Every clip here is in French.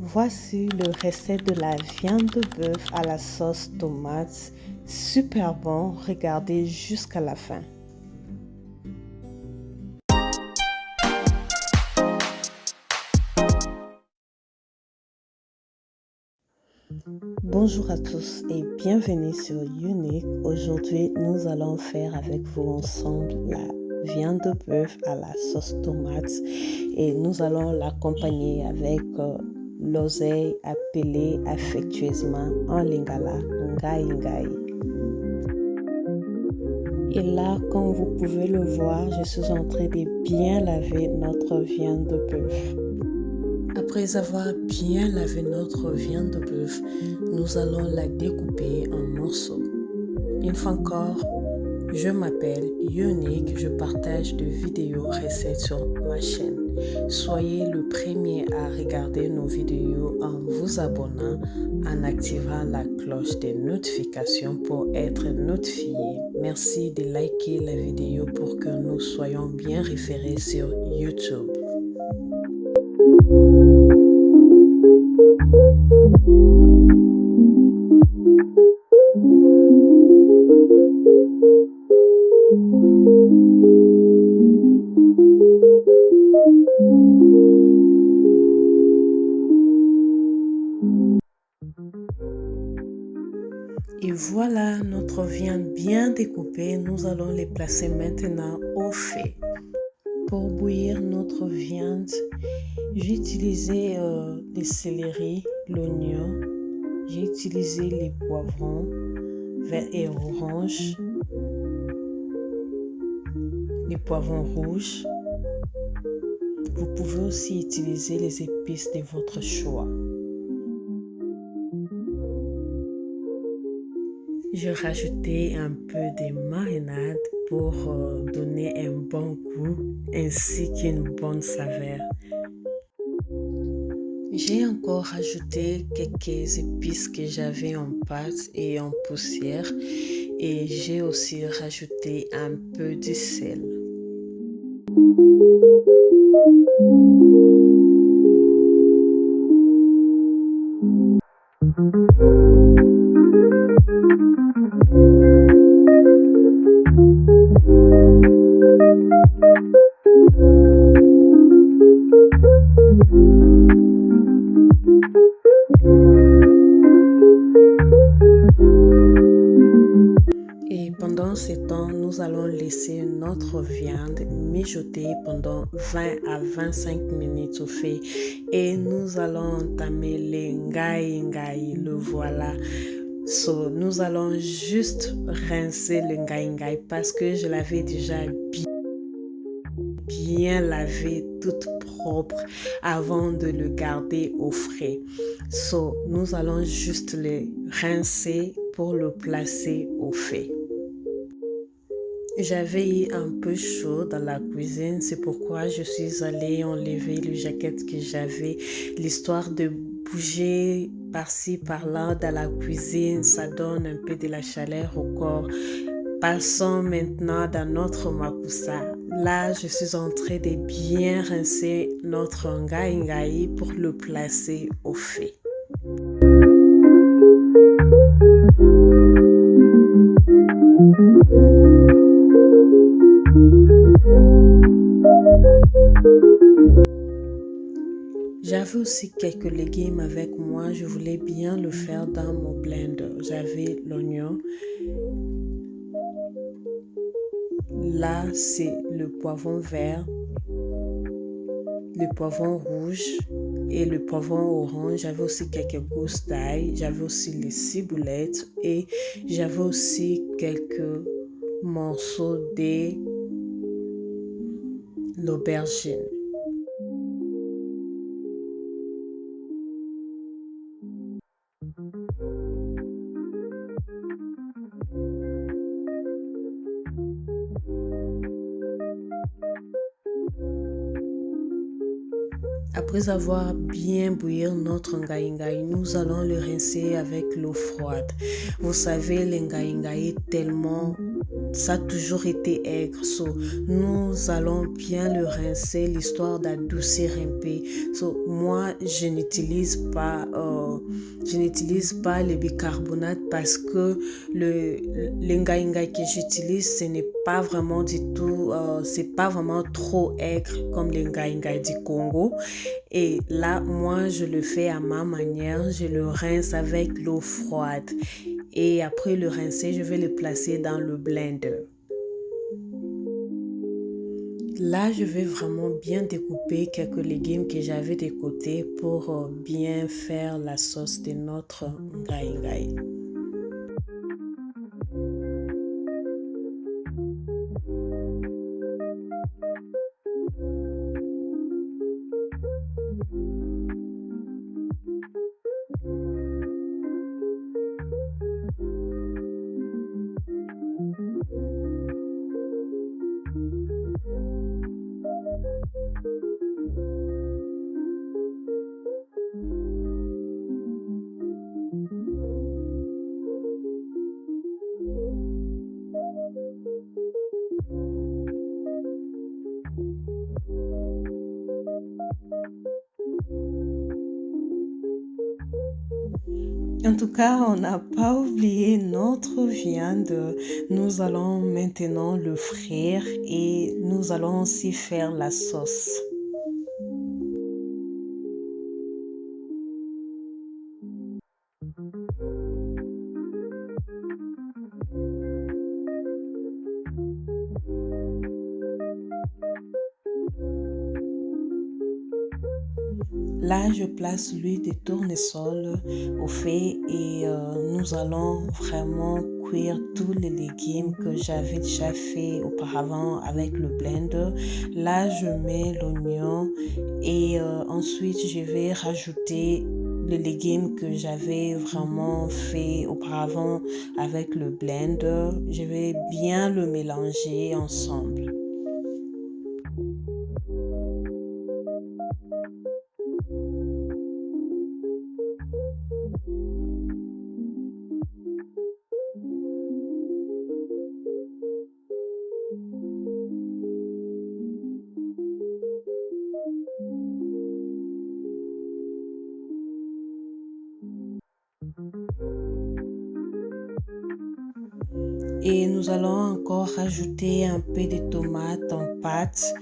Voici le recette de la viande de bœuf à la sauce tomate. Super bon, regardez jusqu'à la fin. Bonjour à tous et bienvenue sur Unique. Aujourd'hui, nous allons faire avec vous ensemble la viande de bœuf à la sauce tomate et nous allons l'accompagner avec l'oseille appelée affectueusement en lingala ngai ngai. Et là, comme vous pouvez le voir, je suis en train de bien laver notre viande de bœuf. Après avoir bien lavé notre viande de bœuf, nous allons la découper en morceaux. Une fois encore, je m'appelle Unique, je partage des vidéos recettes sur ma chaîne. Soyez le premier à regarder nos vidéos en vous abonnant, en activant la cloche des notifications pour être notifié. Merci de liker la vidéo pour que nous soyons bien référés sur YouTube. Et voilà notre viande bien découpée. Nous allons les placer maintenant au feu. Pour bouillir notre viande, j'ai utilisé le céleri, l'oignon, j'ai utilisé les poivrons verts et orange, les poivrons rouges. Vous pouvez aussi utiliser les épices de votre choix. J'ai rajouté un peu de marinade pour donner un bon goût ainsi qu'une bonne saveur. J'ai encore rajouté quelques épices que j'avais en pâte et en poussière et j'ai aussi rajouté un peu de sel. Et pendant ce temps, nous allons laisser notre viande mijoter pendant 20 à 25 minutes au feu et nous allons entamer le ngai ngai, le voilà. Nous allons juste rincer le ngai ngai parce que je l'avais déjà bien lavé, toute propre avant de le garder au frais. Nous allons juste le rincer pour le placer au feu. J'avais eu un peu chaud dans la cuisine, c'est pourquoi je suis allée enlever le jaquette que j'avais, l'histoire de bouger par-ci par-là dans la cuisine, ça donne un peu de la chaleur au corps. Passons maintenant dans notre makusa. Là, je suis en train de bien rincer notre ngai ngai pour le placer au feu. J'avais aussi quelques légumes avec moi, je voulais bien le faire dans mon blender. J'avais l'oignon. Là, c'est le poivron vert, le poivron rouge et le poivron orange. J'avais aussi quelques gousses d'ail, j'avais aussi les ciboulettes et j'avais aussi quelques morceaux de l'aubergine. Après avoir bien bouillir notre ngai-ngai, nous allons le rincer avec l'eau froide. Vous savez, le ngai-ngai tellement ça a toujours été aigre. Nous allons bien le rincer, l'histoire d'adoucir un peu. Moi, je n'utilise pas le bicarbonate parce que le ngai-ngai que j'utilise, ce n'est pas vraiment du tout, c'est pas vraiment trop aigre comme le ngai-ngai du Congo. Et là, moi, je le fais à ma manière. Je le rince avec l'eau froide. Et après le rincer, je vais le placer dans le blender. Là, je vais vraiment bien découper quelques légumes que j'avais de côté pour bien faire la sauce de notre ngai-ngai. En tout cas, on n'a pas oublié notre viande. Nous allons maintenant le frire et nous allons aussi faire la sauce. Là, je place l'huile de tournesol au feu et nous allons vraiment cuire tous les légumes que j'avais déjà fait auparavant avec le blender. Là, je mets l'oignon et ensuite, je vais rajouter les légumes que j'avais vraiment fait auparavant avec le blender. Je vais bien le mélanger ensemble. Et nous allons encore rajouter un peu de tomates en pâte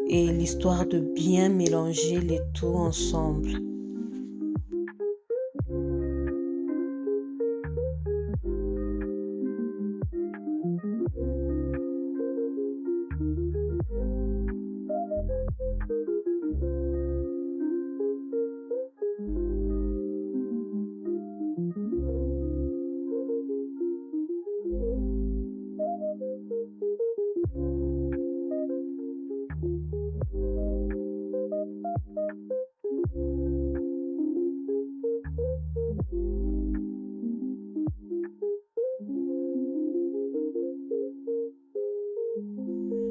et l'histoire de bien mélanger les tout ensemble.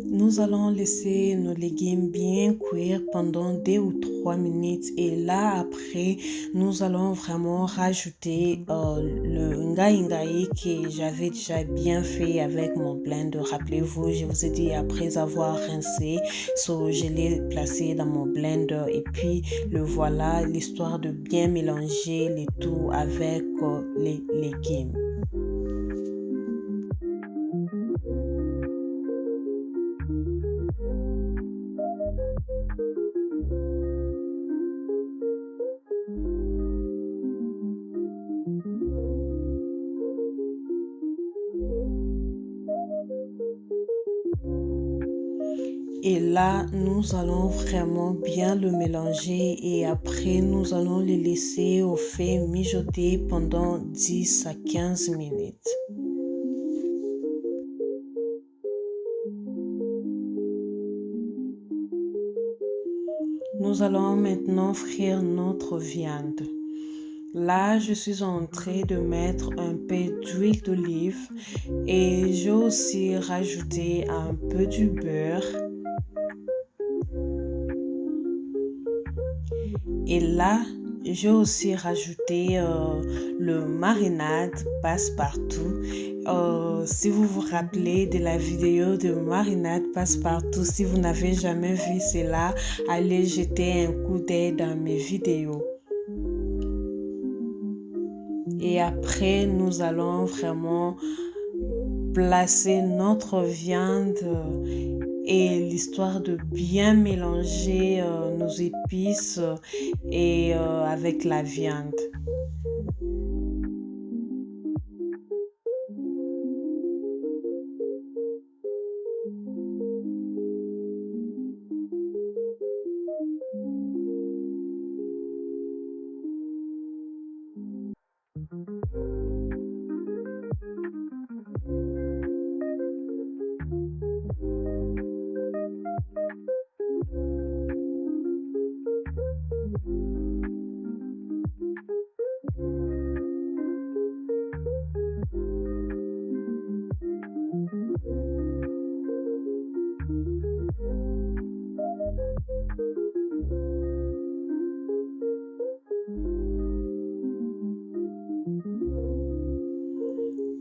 Nous allons laisser nos légumes bien cuire pendant 2 ou 3 minutes et là après nous allons vraiment rajouter le ngai-ngai que j'avais déjà bien fait avec mon blender. Rappelez-vous, je vous ai dit après avoir rincé, je l'ai placé dans mon blender et puis le voilà, l'histoire de bien mélanger le tout avec les légumes. Et là, nous allons vraiment bien le mélanger et après, nous allons le laisser au feu mijoter pendant 10 à 15 minutes. Nous allons maintenant frire notre viande. Là, je suis en train de mettre un peu d'huile d'olive et j'ai aussi rajouté un peu du beurre. Et là, j'ai aussi rajouté le marinade passe-partout. Si vous vous rappelez de la vidéo de marinade passe-partout, si vous n'avez jamais vu cela, allez jeter un coup d'œil dans mes vidéos. Et après, nous allons vraiment placer notre viande et l'histoire de bien mélanger nos épices et avec la viande.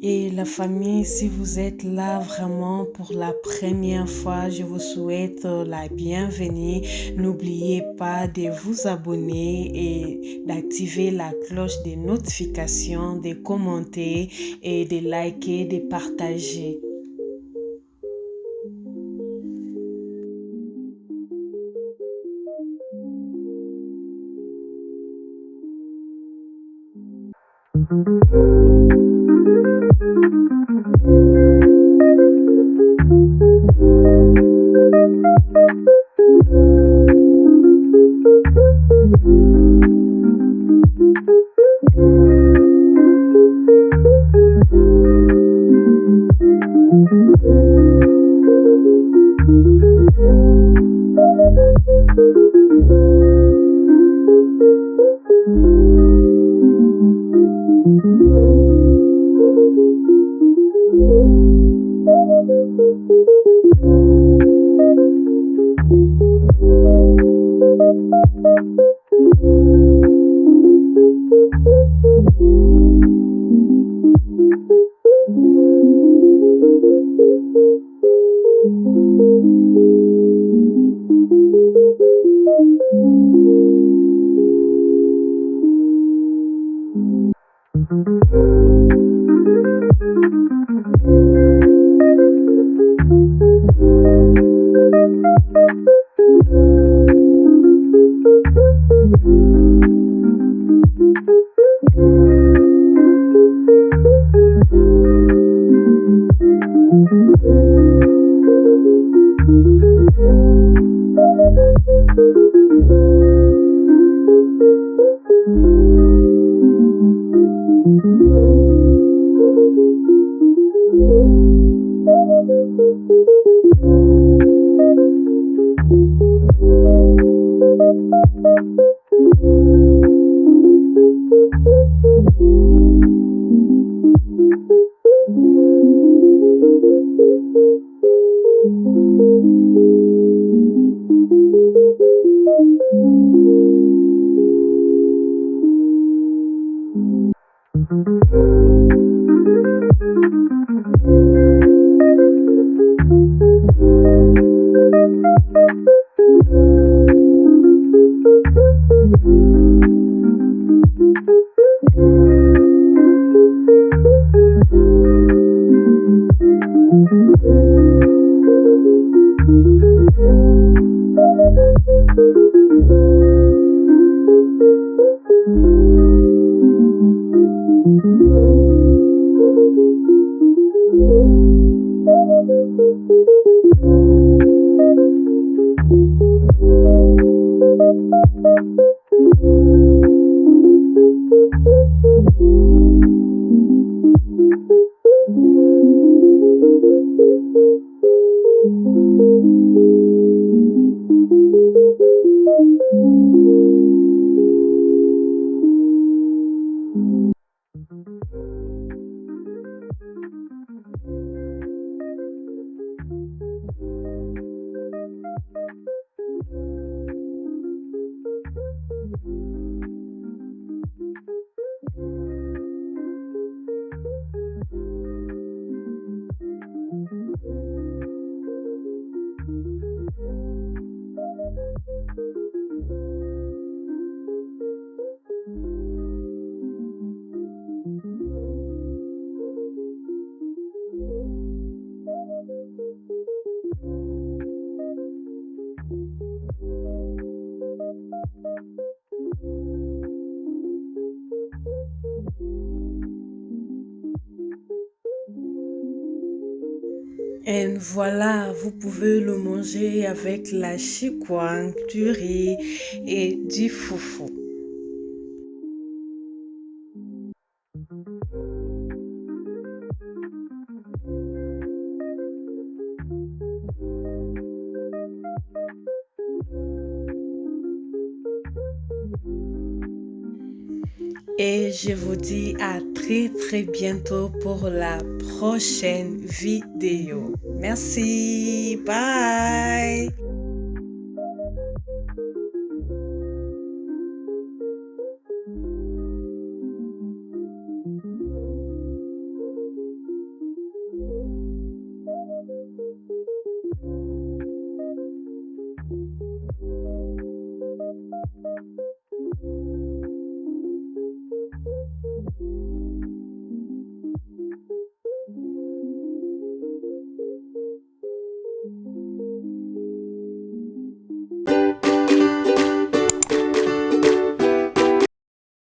Et la famille, si vous êtes là vraiment pour la première fois, je vous souhaite la bienvenue. N'oubliez pas de vous abonner et d'activer la cloche des notifications, de commenter et de liker, de partager. Et voilà, vous pouvez le manger avec la chikwang, du riz et du foufou. Et je vous dis à très bientôt pour la prochaine vidéo. Merci, bye.